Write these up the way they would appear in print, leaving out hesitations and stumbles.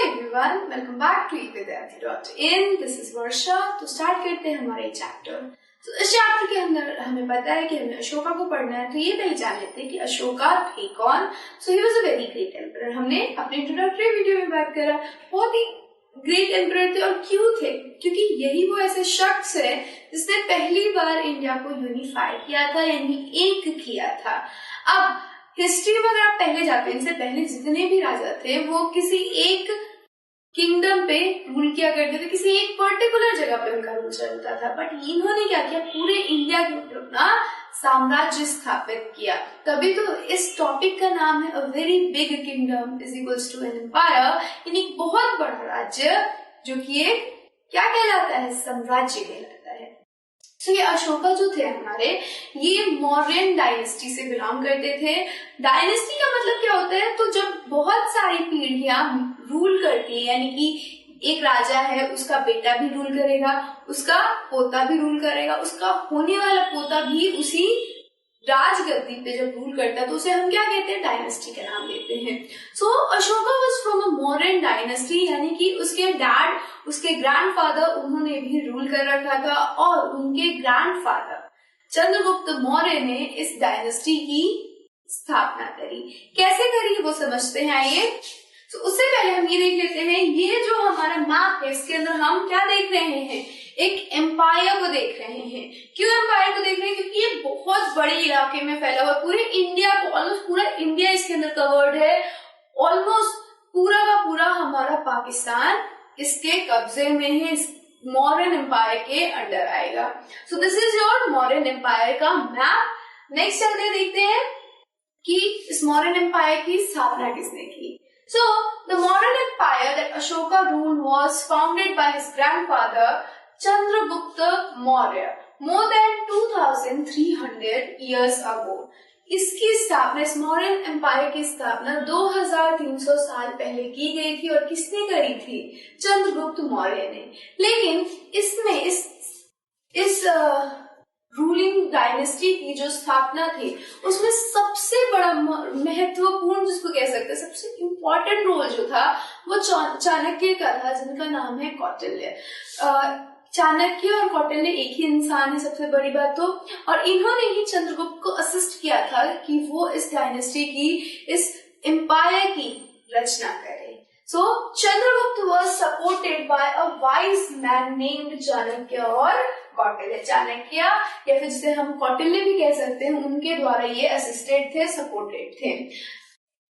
everyone, welcome back to evidyarthi.in. This is Varsha. तो start करते हैं हमारा ये चैप्टर। तो इस चैप्टर के अंदर हमें पता है कि हमें अशोका को पढ़ना है, तो ये पहले जान लेते हैं कि अशोका थे कौन। So he was a very great emperor. हमने अपने इंट्रोडक्टरी वीडियो में बात करा, बहुत ही ग्रेट एम्परर थे। और क्यों थे? क्योंकि यही वो ऐसे शख्स है जिसने पहली बार इंडिया को यूनिफाई किया था, यानी एक किया था। अब हिस्ट्री में अगर आप पहले जाते हैं, इनसे पहले जितने भी राजा थे वो किसी एक किंगडम पे रूल किया करते थे, किसी एक पर्टिकुलर जगह पे उनका रूल चलता था। बट इन्होंने क्या किया, पूरे इंडिया के ऊपर अपना साम्राज्य स्थापित किया। तभी तो इस टॉपिक का नाम है a very big kingdom is equals to an empire, यानी बहुत बड़ा राज्य जो कि एक क्या कहलाता है, साम्राज्य कहलाता है। तो ये अशोका जो थे हमारे, ये मौर्यन डायनेस्टी से बिलोंग करते थे। डायनेस्टी का मतलब क्या होता है, तो जब बहुत सारी पीढ़ियां रूल करती है, यानी कि एक राजा है, उसका बेटा भी रूल करेगा, उसका पोता भी रूल करेगा, उसका होने वाला पोता भी उसी राजगद्दी पे जब रूल करता है, तो उसे हम क्या कहते हैं, डायनेस्टी का नाम देते हैं। So Ashoka was from a Mauryan dynasty, यानी कि उसके डैड, उसके ग्रैंडफादर, उन्होंने भी रूल कर रखा था। और उनके ग्रैंडफादर चंद्रगुप्त मौर्य ने इस डायनेस्टी की स्थापना करी। कैसे करी वो समझते हैं आइए। तो उससे पहले हम ये देख लेते हैं, ये जो हमारा मैप है इसके अंदर हम क्या देख रहे हैं, एक एम्पायर को देख रहे हैं। क्यों एम्पायर को देख रहे हैं? क्योंकि ये बहुत बड़े इलाके में फैला हुआ है, पूरे इंडिया को, ऑलमोस्ट पूरा इंडिया इसके अंदर कवर्ड है। ऑलमोस्ट पूरा का पूरा हमारा पाकिस्तान इसके कब्जे में है, इस मौर्यन एम्पायर के अंडर आएगा। So this is your Mauryan empire का मैप। नेक्स्ट चलते देखते हैं कि इस मौर्यन एम्पायर की स्थापना किसने की। So, the Mauryan Empire that Ashoka ruled was founded by his grandfather Chandragupta Maurya more than 2300 years ago. इसकी स्थापना, इस मौर्यन एम्पायर की स्थापना 2300 साल पहले की गई थी। और किसने करी थी? चंद्रगुप्त मौर्य ने। लेकिन इसमें इस रूलिंग डायनेस्टी की जो स्थापना थी, उसमें सबसे बड़ा महत्वपूर्ण, जिसको कह सकते हैं सबसे इम्पोर्टेंट रोल जो था, वो चाणक्य का था, जिनका नाम है कौटिल्य। चाणक्य और कौटिल्य एक ही इंसान है, सबसे बड़ी बात तो। और इन्होंने ही चंद्रगुप्त को असिस्ट किया था कि वो इस डायनेस्टी की, इस एम्पायर की रचना करे। So, Chandragupta was supported by a wise man named Chanakya और कौटिल्य। चाणक्य या फिर जिसे हम कौटिल्य भी कह सकते हैं, उनके द्वारा ये असिस्टेड थे, सपोर्टेड थे।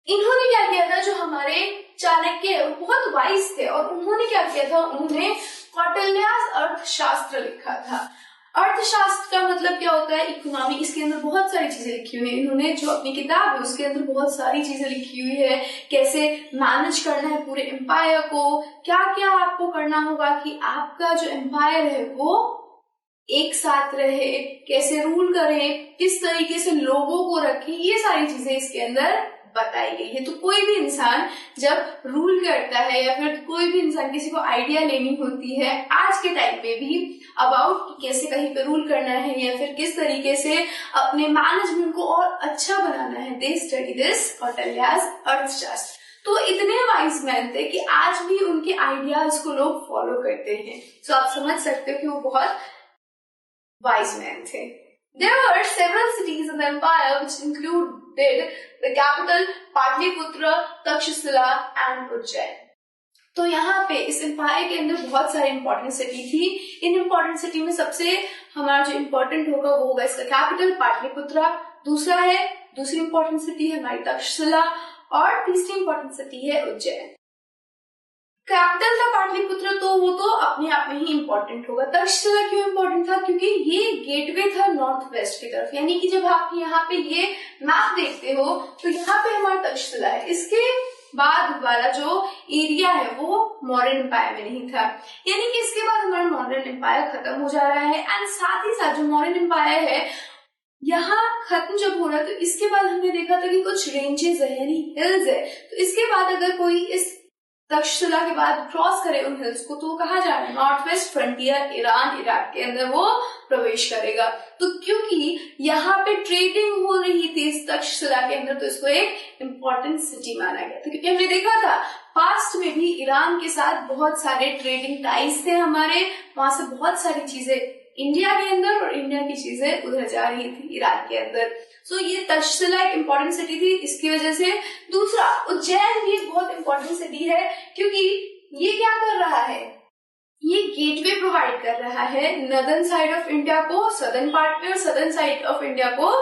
इन्होंने क्या किया था, जो हमारे चाणक्य बहुत वाइज थे, और उन्होंने क्या किया था, उन्होंने कौटिल्यास अर्थशास्त्र लिखा था। अर्थशास्त्र का मतलब क्या होता है, इकोनॉमी। इसके अंदर बहुत सारी चीजें लिखी हुई है। इन्होंने जो अपनी किताब है उसके अंदर बहुत सारी चीजें लिखी हुई है, कैसे मैनेज करना है पूरे एम्पायर को, क्या क्या आपको करना होगा कि आपका जो एम्पायर है वो एक साथ रहे, कैसे रूल करें, किस तरीके से लोगों को रखें, ये सारी चीजें इसके अंदर बताई गई है। तो कोई भी इंसान जब रूल करता है, या फिर कोई भी इंसान किसी को आइडिया लेनी होती है आज के टाइम पे भी अबाउट कैसे कहीं पे रूल करना है, या फिर किस तरीके से अपने मैनेजमेंट को और अच्छा बनाना है, दे स्टडी दिस कौटिल्यास अर्थशास्त्र। तो इतने वाइज मैन थे कि आज भी उनके आइडियाज को लोग फॉलो करते हैं। सो आप समझ सकते हो कि वो बहुत वाइज मैन थे। There were several cities in the empire which included the capital Pataliputra, Takshashila and Ujjain. तो यहाँ पे इस एम्पायर के अंदर बहुत सारी इंपॉर्टेंट सिटी थी। इन इंपॉर्टेंट सिटी में सबसे हमारा जो इम्पोर्टेंट होगा वो होगा इसका कैपिटल पाटलिपुत्र, दूसरी इंपॉर्टेंट सिटी है हमारी तक्षशिला, और तीसरी इंपॉर्टेंट सिटी है उज्जैन। कैपिटल था पाटलिपुत्र, तो वो तो अपने आप में ही इम्पोर्टेंट होगा। तक्षशिला क्यों इम्पोर्टेंट था? क्योंकि ये गेटवे था नॉर्थ वेस्ट की तरफ, यानी कि जब आप यहाँ पे ये मैप देखते हो तो यहाँ पे हमारा तक्षशिला है, इसके बाद वाला जो एरिया है वो मौर्यन एम्पायर में नहीं था, यानी कि इसके बाद हमारा मौर्यन एम्पायर खत्म हो जा रहा है। एंड साथ ही साथ जो मौर्यन एम्पायर है यहाँ खत्म जब हो रहा है, तो इसके बाद हमने देखा था कि कुछ रेंजेस है, यानी हिल्स है। तो इसके बाद अगर कोई इस तक्षशिला के बाद क्रॉस करे उन हिल्स को तो वो कहाँ जा रहा है, north west frontier Iran Iraq के अंदर वो प्रवेश करेगा। तो क्योंकि यहाँ पे ट्रेडिंग हो रही थी इस तक्षशिला के अंदर, तो इसको एक इम्पोर्टेंट सिटी माना गया था। क्योंकि हमने देखा था पास्ट में भी ईरान के साथ बहुत सारे ट्रेडिंग टाइज थे हमारे, वहां से बहुत सारी चीजें इंडिया के अंदर और इंडिया की चीजें उधर जा रही थी ईरान के अंदर। सो ये तक्षशिला एक इम्पोर्टेंट सिटी थी इसकी वजह से। दूसरा, उज्जैन भी एक बहुत इम्पोर्टेंट सिटी है क्योंकि ये क्या कर रहा है, ये गेटवे प्रोवाइड कर रहा है नॉर्दर्न साइड ऑफ इंडिया को सदर्न पार्ट में और सदर्न साइड ऑफ इंडिया को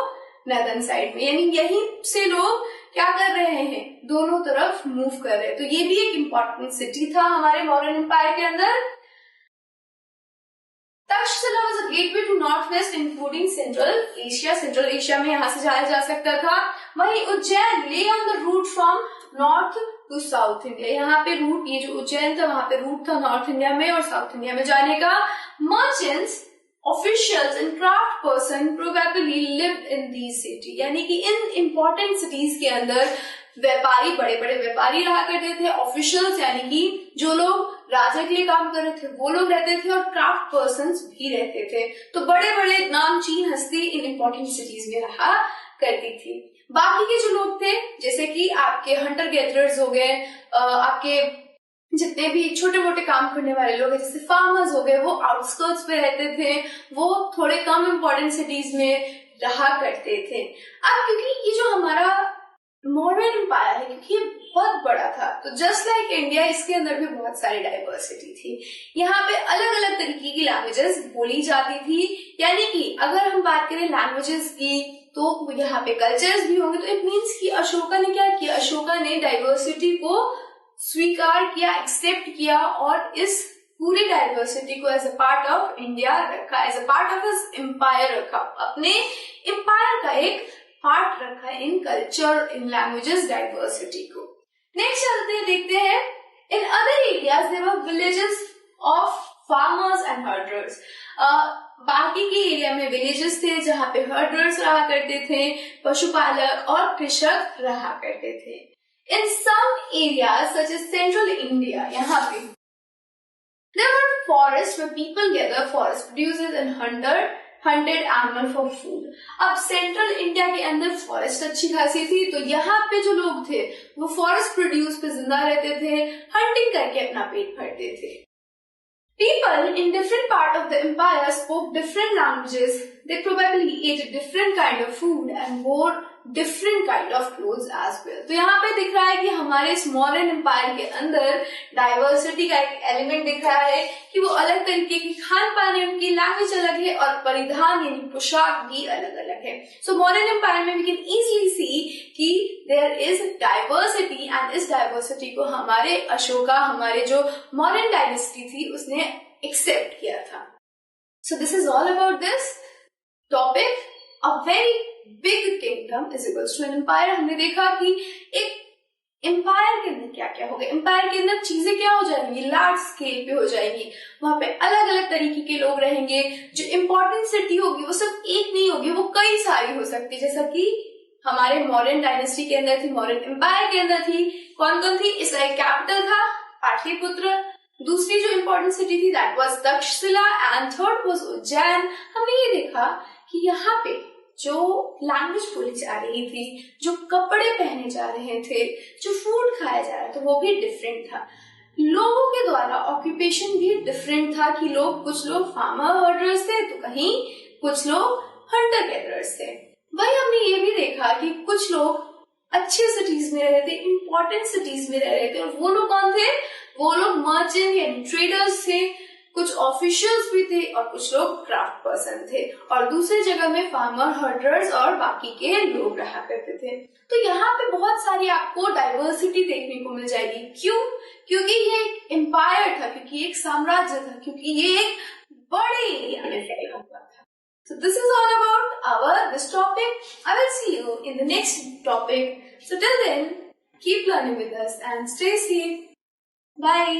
नॉर्दर्न साइड में, यानी यहीं से लोग क्या कर रहे हैं, दोनों तरफ मूव कर रहे हैं। तो ये भी एक इम्पोर्टेंट सिटी था हमारे मौर्यन एम्पायर के अंदर। Takshashila was a gateway to northwest including central Asia। Central Asia में यहाँ से जाया जा सकता था। वहीं Ujjain lay on the route from north to south India। यहाँ पे रूट, ये जो उज्जैन था वहां पे रूट था नॉर्थ इंडिया में और साउथ इंडिया में जाने का। Merchants, officials and craft person probably lived in these city, यानी कि इन इम्पोर्टेंट सिटीज के अंदर व्यापारी, बड़े बड़े व्यापारी रहा करते थे। ऑफिशियल्स यानी कि जो लोग राजा के लिए काम कर रहे थे वो लोग रहते थे और क्राफ्ट पर्सन्स भी रहते थे। तो बड़े बड़े नामचीन हस्ती इन इम्पोर्टेंट सिटीज में रहा करती थी। बाकी के जो लोग थे जैसे कि आपके हंटर गैदरर्स हो गए, आपके जितने भी छोटे मोटे काम करने वाले लोग हैं जैसे फार्मर्स हो गए, वो आउटस्कर्ट्स पे रहते थे, वो थोड़े कम इम्पोर्टेंट सिटीज में रहा करते थे। अब क्योंकि ये जो हमारा मॉडर्न एम्पायर है, क्योंकि ये बहुत बड़ा था, तो जस्ट लाइक इंडिया इसके अंदर भी बहुत सारी डाइवर्सिटी थी। यहाँ पे अलग अलग तरीके की लैंग्वेजेस बोली जाती थी, यानी कि अगर हम बात करें लैंग्वेजेस की तो यहाँ पे कल्चर्स भी होंगे। तो इट मीन्स कि अशोका ने क्या किया, अशोका ने डाइवर्सिटी को स्वीकार किया, एक्सेप्ट किया और इस पूरी डाइवर्सिटी को as a part of India रखा, as a part of his empire रखा, अपने एम्पायर का एक पार्ट रखा in culture, in languages diversity को। नेक्स्ट चलते हैं, देखते हैं in other areas there were villages of farmers and herders. बाकी के एरिया में विलेजेस थे जहाँ पे हर्डर्स रहा करते थे, पशुपालक और कृषक रहा करते थे। In some areas such as central India, यहाँ पे there were forests where people gather forest producers and hunted animal for food। अब सेंट्रल इंडिया के अंदर फॉरेस्ट अच्छी खासी थी, तो यहाँ पे जो लोग थे वो फॉरेस्ट प्रोड्यूस पे जिंदा रहते थे, हंटिंग करके अपना पेट भरते थे। People in different part of the empire spoke different languages. They probably ate different kind of food and wore different kind of clothes as well। तो यहाँ पे दिख रहा है कि हमारे इस मॉडर्न एम्पायर के अंदर डाइवर्सिटी का एक एलिमेंट दिख रहा है कि वो अलग तरीके की खान पान है, उनकी लैंग्वेज अलग है और परिधान यानी पोशाक भी अलग अलग है। सो मॉडर्न एम्पायर में वी कैन इजीली सी कि देयर इज डाइवर्सिटी एंड इस डाइवर्सिटी को हमारे अशोका, हमारे जो मॉडर्न डायनेस्टी थी उसने एक्सेप्ट किया था। So this is all about this topic. A very big kingdom is equals to an empire. हमने देखा कि एक एम्पायर के अंदर क्या क्या होगा, एम्पायर के अंदर चीजें क्या हो जाएंगी, लार्ज स्केल पे हो जाएंगी, वहां पे अलग अलग तरीके के लोग रहेंगे, जो इम्पोर्टेंट सिटी होगी वो सब एक नहीं होगी, वो कई सारी हो सकती है, जैसा कि हमारे मौर्यन डायनेस्टी के अंदर थी, मौर्यन एम्पायर के अंदर थी। कौन कौन थी, इसका एक कैपिटल था पाटलिपुत्र, दूसरी जो इम्पोर्टेंट सिटी थी that was Takshashila and third was Ujjain. हमने ये देखा कि यहाँ पे जो लैंग्वेज बोली जा रही थी, जो कपड़े पहने जा रहे थे, जो फूड खाया जा रहा था वो भी डिफरेंट था। लोगों के द्वारा ऑक्यूपेशन भी डिफरेंट था कि कुछ लोग फार्मर हर्डर्स थे तो कहीं कुछ लोग हंटर गैदरर्स थे। वही हमने ये भी देखा कि कुछ लोग अच्छे सिटीज में रह रहे थे, इम्पोर्टेंट सिटीज में रह रहे थे, और वो लोग कौन थे, वो लोग मर्चेंट या ट्रेडर्स थे, कुछ ऑफिशियल्स भी थे और कुछ लोग क्राफ्ट पर्सन थे, और दूसरी जगह में फार्मर हर्डर्स और बाकी के लोग रहा करते थे। तो यहाँ पे बहुत सारी आपको डाइवर्सिटी देखने को मिल जाएगी। क्यों? क्योंकि ये एक एम्पायर था, क्योंकि ये एक साम्राज्य था, क्योंकि ये एक बड़े एरिया में फैला हुआ था। So this is all about this topic. I will see you in the next topic. So till then, keep learning with us and stay safe. Bye.